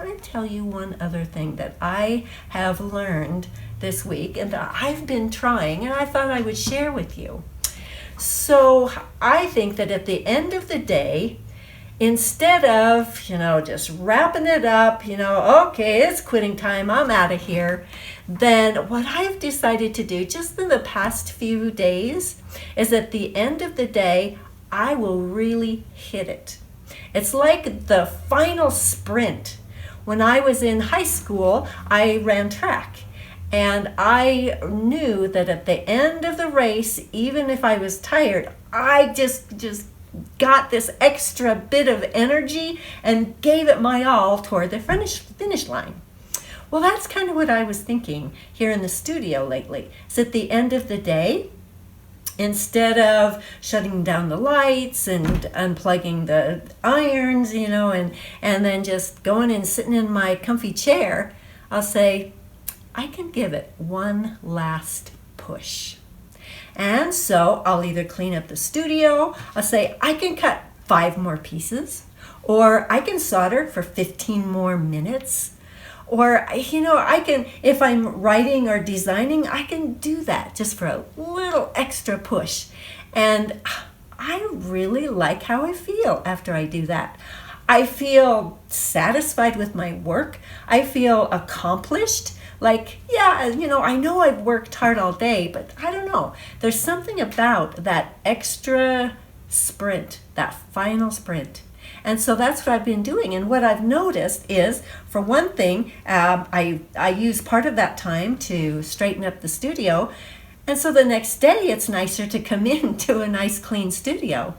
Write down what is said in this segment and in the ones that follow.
want to tell you one other thing that I have learned this week and that I've been trying, and I thought I would share with you. So I think that at the end of the day, instead of, just wrapping it up, okay, it's quitting time, I'm out of here, then what I've decided to do just in the past few days is at the end of the day, I will really hit it. It's like the final sprint. When I was in high school, I ran track. And I knew that at the end of the race, even if I was tired, I just got this extra bit of energy and gave it my all toward the finish line. Well, that's kind of what I was thinking here in the studio lately. It's at the end of the day, instead of shutting down the lights and unplugging the irons, and then just going and sitting in my comfy chair, I'll say, I can give it one last push. And so I'll either clean up the studio, I'll say I can cut 5 more pieces, or I can solder for 15 more minutes, or I can, if I'm writing or designing, I can do that just for a little extra push. And I really like how I feel after I do that. I feel satisfied with my work. I feel accomplished. Like, I know I've worked hard all day, but I don't know. There's something about that extra sprint, that final sprint. And so that's what I've been doing. And what I've noticed is, for one thing, I use part of that time to straighten up the studio. And so the next day, it's nicer to come into a nice clean studio.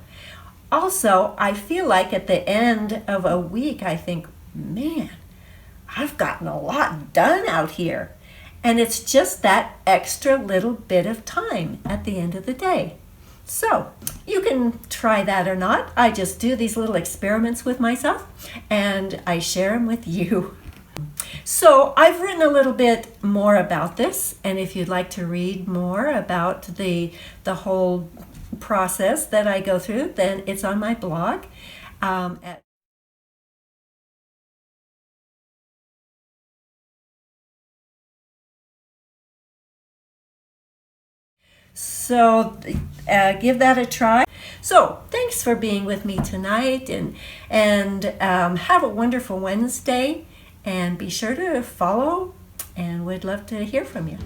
Also, I feel like at the end of a week, I think, man, I've gotten a lot done out here. And it's just that extra little bit of time at the end of the day. So you can try that or not. I just do these little experiments with myself and I share them with you. So I've written a little bit more about this, and if you'd like to read more about the whole process that I go through, then it's on my blog at So give that a try. So thanks for being with me tonight, and have a wonderful Wednesday, and be sure to follow, and we'd love to hear from you.